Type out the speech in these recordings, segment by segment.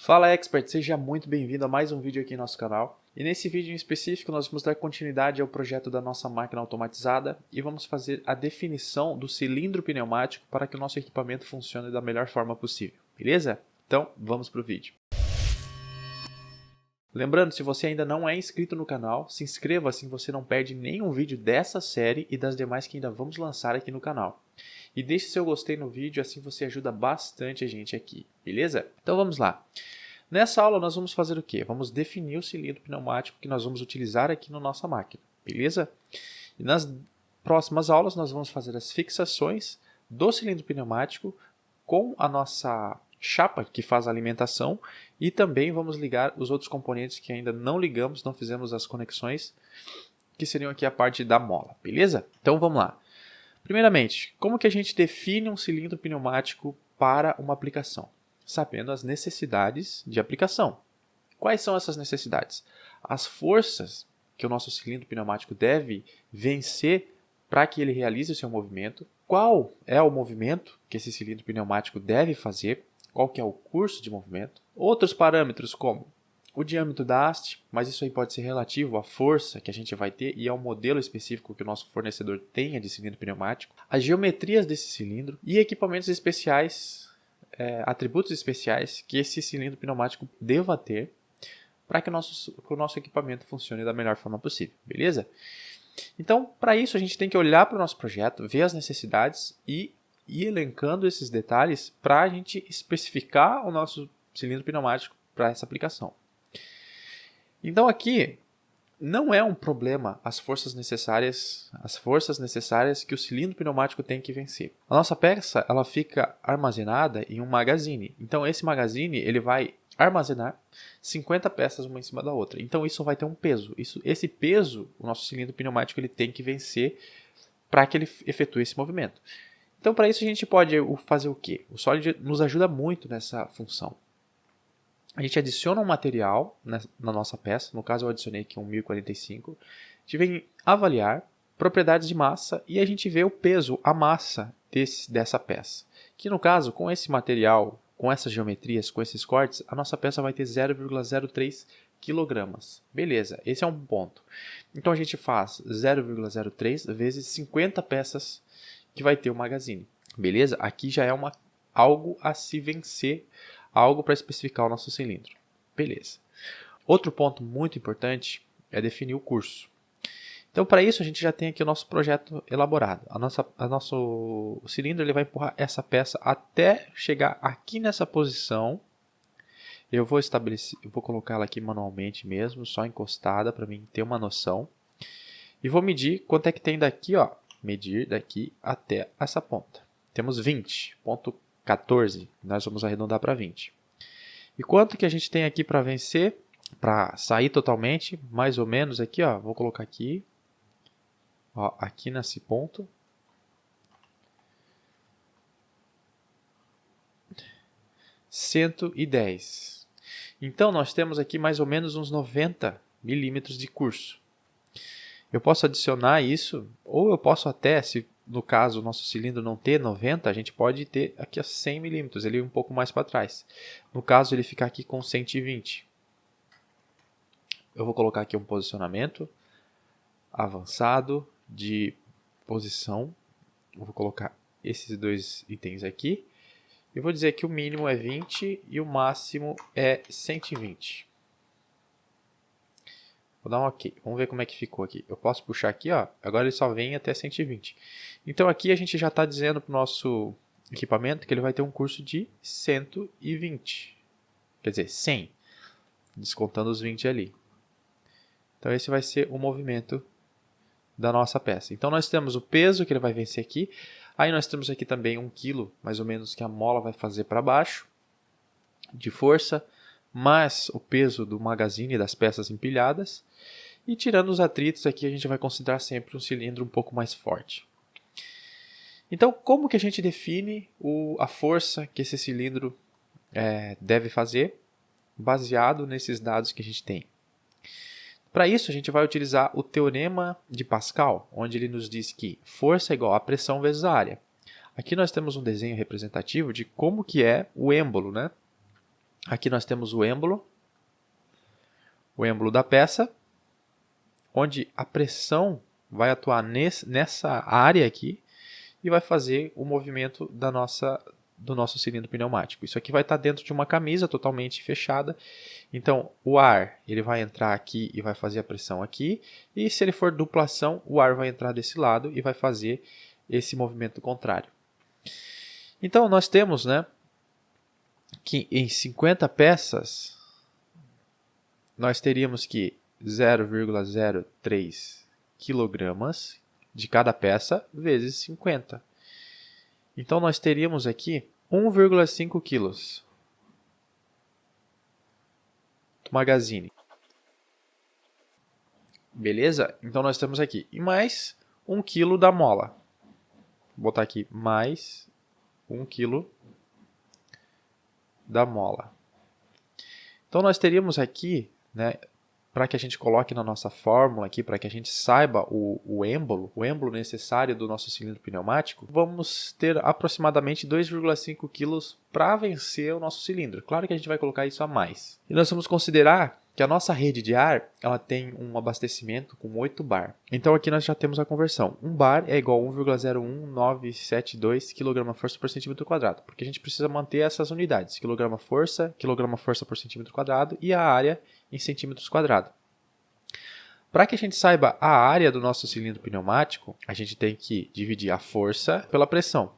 Fala Expert, seja muito bem-vindo a mais um vídeo aqui no nosso canal. E nesse vídeo em específico nós vamos dar continuidade ao projeto da nossa máquina automatizada e vamos fazer a definição do cilindro pneumático para que o nosso equipamento funcione da melhor forma possível, beleza? Então vamos para o vídeo. Lembrando, se você ainda não é inscrito no canal, se inscreva assim você não perde nenhum vídeo dessa série e das demais que ainda vamos lançar aqui no canal. E deixe seu gostei no vídeo, assim você ajuda bastante a gente aqui, beleza? Então vamos lá. Nessa aula nós vamos fazer o quê? Vamos definir o cilindro pneumático que nós vamos utilizar aqui na nossa máquina, beleza? E nas próximas aulas nós vamos fazer as fixações do cilindro pneumático com a nossa chapa que faz a alimentação e também vamos ligar os outros componentes que ainda não ligamos, não fizemos as conexões, que seriam aqui a parte da mola, beleza? Então vamos lá. Primeiramente, como que a gente define um cilindro pneumático para uma aplicação? Sabendo as necessidades de aplicação. Quais são essas necessidades? As forças que o nosso cilindro pneumático deve vencer para que ele realize o seu movimento. Qual é o movimento que esse cilindro pneumático deve fazer? Qual que é o curso de movimento? Outros parâmetros como o diâmetro da haste, mas isso aí pode ser relativo à força que a gente vai ter e ao modelo específico que o nosso fornecedor tenha de cilindro pneumático. As geometrias desse cilindro e equipamentos especiais, atributos especiais que esse cilindro pneumático deva ter para que o nosso equipamento funcione da melhor forma possível, beleza? Então, para isso a gente tem que olhar para o nosso projeto, ver as necessidades e ir elencando esses detalhes para a gente especificar o nosso cilindro pneumático para essa aplicação. Então aqui não é um problema as forças necessárias que o cilindro pneumático tem que vencer. A nossa peça ela fica armazenada em um magazine. Então esse magazine ele vai armazenar 50 peças uma em cima da outra. Então isso vai ter um peso. Esse peso o nosso cilindro pneumático ele tem que vencer para que ele efetue esse movimento. Então para isso a gente pode fazer o quê? O Solid nos ajuda muito nessa função. A gente adiciona um material na nossa peça, no caso eu adicionei aqui um 1045, a gente vem avaliar propriedades de massa e a gente vê o peso, a massa dessa peça. Que no caso, com esse material, com essas geometrias, com esses cortes, a nossa peça vai ter 0,03 kg. Beleza, esse é um ponto. Então a gente faz 0,03 vezes 50 peças que vai ter o magazine. Beleza? Aqui já é algo a se vencer, algo para especificar o nosso cilindro. Beleza. Outro ponto muito importante é definir o curso. Então, para isso, a gente já tem aqui o nosso projeto elaborado. O cilindro ele vai empurrar essa peça até chegar aqui nessa posição. Eu vou colocar ela aqui manualmente mesmo, só encostada, para mim ter uma noção. E vou medir quanto é que tem daqui, ó. Medir daqui até essa ponta. Temos 20,14, nós vamos arredondar para 20. E quanto que a gente tem aqui para vencer, para sair totalmente, mais ou menos aqui, ó, vou colocar aqui, ó, aqui nesse ponto. R$110. Então nós temos aqui mais ou menos uns 90 milímetros de curso. Eu posso adicionar isso, ou eu posso até, se no caso o nosso cilindro não ter 90, a gente pode ter aqui a 100 milímetros, ele um pouco mais para trás. No caso ele ficar aqui com 120. Eu vou colocar aqui um posicionamento avançado de posição. Eu vou colocar esses dois itens aqui. E vou dizer que o mínimo é 20 e o máximo é 120. Vou dar um OK. Vamos ver como é que ficou aqui. Eu posso puxar aqui, ó. Agora ele só vem até 120. Então aqui a gente já está dizendo para o nosso equipamento que ele vai ter um curso de 120. Quer dizer, 100. Descontando os 20 ali. Então esse vai ser o movimento da nossa peça. Então nós temos o peso que ele vai vencer aqui. Aí nós temos aqui também 1 kg, mais ou menos, que a mola vai fazer para baixo de força, mais o peso do magazine das peças empilhadas. E tirando os atritos aqui, a gente vai considerar sempre um cilindro um pouco mais forte. Então, como que a gente define a força que esse cilindro deve fazer, baseado nesses dados que a gente tem? Para isso, a gente vai utilizar o teorema de Pascal, onde ele nos diz que força é igual a pressão vezes a área. Aqui nós temos um desenho representativo de como que é o êmbolo, né? Aqui nós temos o êmbolo da peça, onde a pressão vai atuar nessa área aqui e vai fazer o movimento do nosso cilindro pneumático. Isso aqui vai estar dentro de uma camisa totalmente fechada. Então, o ar ele vai entrar aqui e vai fazer a pressão aqui. E se ele for duplação, o ar vai entrar desse lado e vai fazer esse movimento contrário. Então, nós temos, né, que em 50 peças, nós teríamos que 0,03 quilogramas de cada peça vezes 50. Então, nós teríamos aqui 1,5 quilos do Magazine. Beleza? Então, nós temos aqui. E mais 1 quilo da mola. Vou botar aqui mais 1 quilo da mola. Então, nós teríamos aqui, né, para que a gente coloque na nossa fórmula aqui, para que a gente saiba o êmbolo necessário do nosso cilindro pneumático, vamos ter aproximadamente 2,5 kg para vencer o nosso cilindro. Claro que a gente vai colocar isso a mais. E nós vamos considerar que a nossa rede de ar ela tem um abastecimento com 8 bar. Então aqui nós já temos a conversão. 1 bar é igual a 1,01972 kgf por centímetro quadrado, porque a gente precisa manter essas unidades, quilograma-força por centímetro quadrado e a área em centímetros quadrados. Para que a gente saiba a área do nosso cilindro pneumático, a gente tem que dividir a força pela pressão,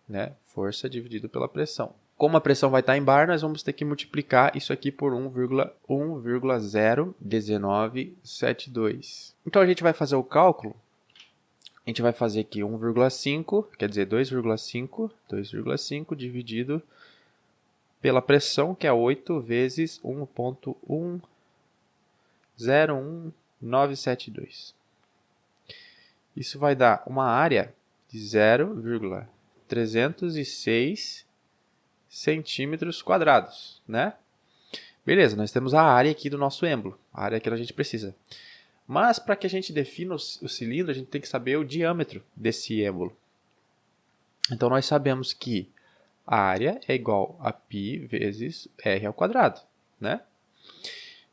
né? Força dividido pela pressão. Como a pressão vai estar em bar, nós vamos ter que multiplicar isso aqui por 1,01972. Então a gente vai fazer o cálculo. A gente vai fazer aqui 1,5, quer dizer 2,5 dividido pela pressão, que é 8 vezes 1,101972. Isso vai dar uma área de 0,306 centímetros quadrados, né? Beleza, nós temos a área aqui do nosso êmbolo, a área que a gente precisa. Mas para que a gente defina o cilindro, a gente tem que saber o diâmetro desse êmbolo. Então nós sabemos que a área é igual a π vezes r ao quadrado, né?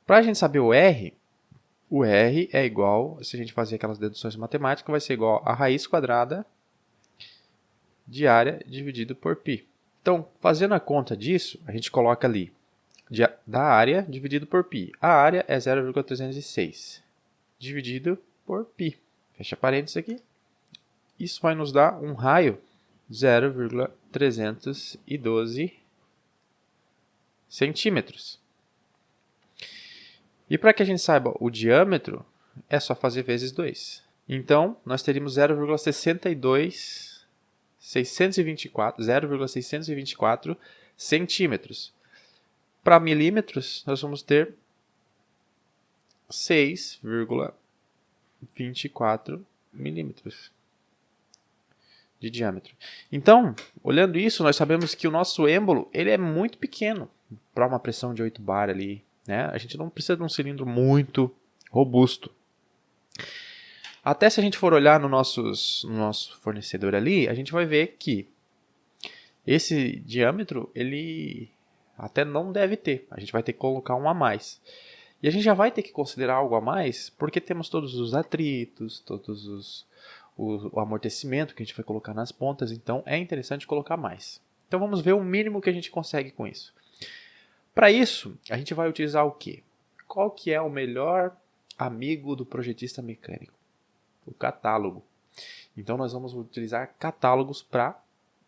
Para a gente saber o R é igual, se a gente fazer aquelas deduções matemáticas, vai ser igual a raiz quadrada de área dividido por π. Então, fazendo a conta disso, a gente coloca ali da área dividido por π. A área é 0,306 dividido por π. Fecha parênteses aqui. Isso vai nos dar um raio 0,312 centímetros. E para que a gente saiba o diâmetro, é só fazer vezes 2. Então, nós teríamos 0,624 centímetros. Para milímetros, nós vamos ter 6,24 milímetros de diâmetro. Então, olhando isso, nós sabemos que o nosso êmbolo ele é muito pequeno para uma pressão de 8 bar ali, né? A gente não precisa de um cilindro muito robusto. Até se a gente for olhar no nosso fornecedor ali, a gente vai ver que esse diâmetro ele até não deve ter. A gente vai ter que colocar um a mais. E a gente já vai ter que considerar algo a mais, porque temos todos os atritos, o amortecimento que a gente vai colocar nas pontas, então é interessante colocar mais. Então vamos ver o mínimo que a gente consegue com isso. Para isso, a gente vai utilizar o quê? Qual que é o melhor amigo do projetista mecânico? O catálogo. Então nós vamos utilizar catálogos para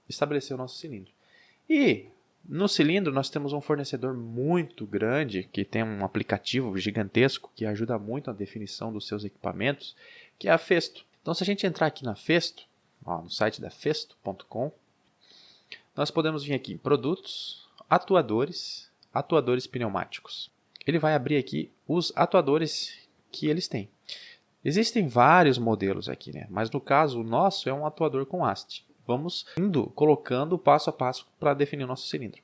estabelecer o nosso cilindro. E no cilindro nós temos um fornecedor muito grande, que tem um aplicativo gigantesco, que ajuda muito na definição dos seus equipamentos, que é a Festo. Então se a gente entrar aqui na Festo, no site da festo.com, nós podemos vir aqui em produtos, atuadores pneumáticos. Ele vai abrir aqui os atuadores que eles têm. Existem vários modelos aqui, né? Mas no caso, o nosso é um atuador com haste. Vamos colocando passo a passo para definir o nosso cilindro.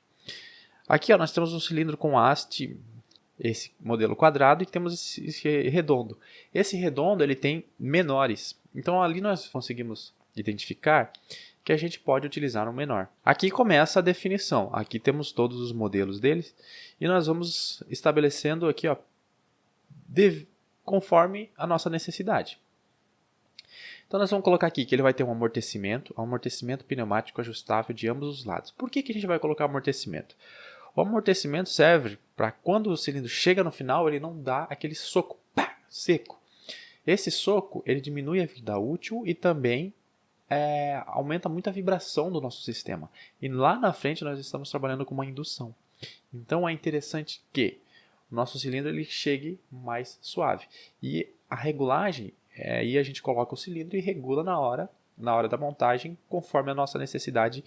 Aqui nós temos um cilindro com haste, esse modelo quadrado, e temos esse redondo. Esse redondo ele tem menores. Então ali nós conseguimos identificar que a gente pode utilizar no menor. Aqui começa a definição. Aqui temos todos os modelos deles e nós vamos estabelecendo aqui, ó, conforme a nossa necessidade. Então nós vamos colocar aqui que ele vai ter um amortecimento pneumático ajustável de ambos os lados. Por que a gente vai colocar amortecimento? O amortecimento serve para quando o cilindro chega no final, ele não dá aquele soco seco. Esse soco ele diminui a vida útil e também aumenta muito a vibração do nosso sistema. E lá na frente nós estamos trabalhando com uma indução. Então é interessante que o nosso cilindro ele chegue mais suave. E a regulagem, aí a gente coloca o cilindro e regula na hora da montagem, conforme a nossa necessidade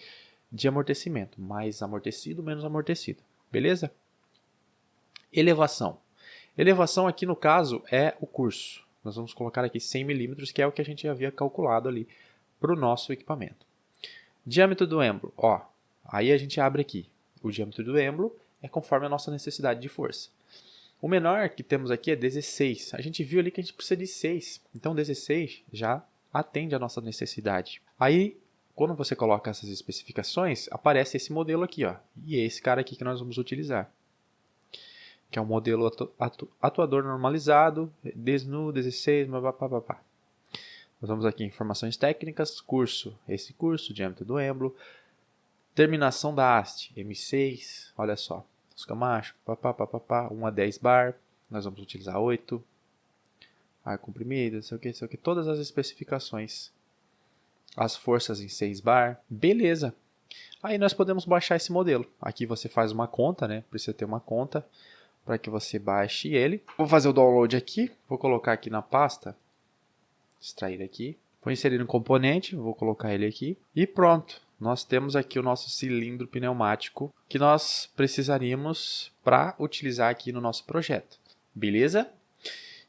de amortecimento. Mais amortecido, menos amortecido. Beleza? Elevação. Elevação aqui no caso é o curso. Nós vamos colocar aqui 100 milímetros, que é o que a gente havia calculado ali para o nosso equipamento. Diâmetro do êmbolo. Ó, aí a gente abre aqui. O diâmetro do êmbolo é conforme a nossa necessidade de força. O menor que temos aqui é 16. A gente viu ali que a gente precisa de 6. Então 16 já atende a nossa necessidade. Aí, quando você coloca essas especificações, aparece esse modelo aqui, ó. E é esse cara aqui que nós vamos utilizar. Que é um modelo atuador normalizado, desnu, 16, papapá. Nós vamos aqui em informações técnicas, curso, esse curso, diâmetro do êmbolo, terminação da haste, M6, olha só, os Camacho, 1 a 10 bar, nós vamos utilizar 8, ar comprimido, não sei o que, todas as especificações, as forças em 6 bar, beleza. Aí nós podemos baixar esse modelo, aqui você faz uma conta, né, precisa ter uma conta para que você baixe ele. Vou fazer o download aqui, vou colocar aqui na pasta, extrair aqui, vou inserir um componente, vou colocar ele aqui e pronto. Nós temos aqui o nosso cilindro pneumático que nós precisaríamos para utilizar aqui no nosso projeto. Beleza?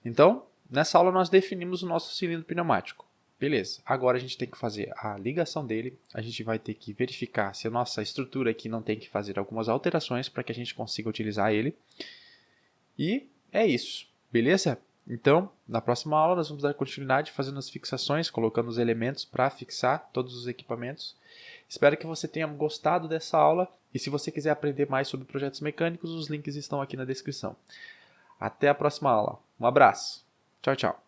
Então, nessa aula nós definimos o nosso cilindro pneumático. Beleza, agora a gente tem que fazer a ligação dele, a gente vai ter que verificar se a nossa estrutura aqui não tem que fazer algumas alterações para que a gente consiga utilizar ele. E é isso, beleza? Então, na próxima aula nós vamos dar continuidade fazendo as fixações, colocando os elementos para fixar todos os equipamentos. Espero que você tenha gostado dessa aula e se você quiser aprender mais sobre projetos mecânicos, os links estão aqui na descrição. Até a próxima aula. Um abraço. Tchau, tchau.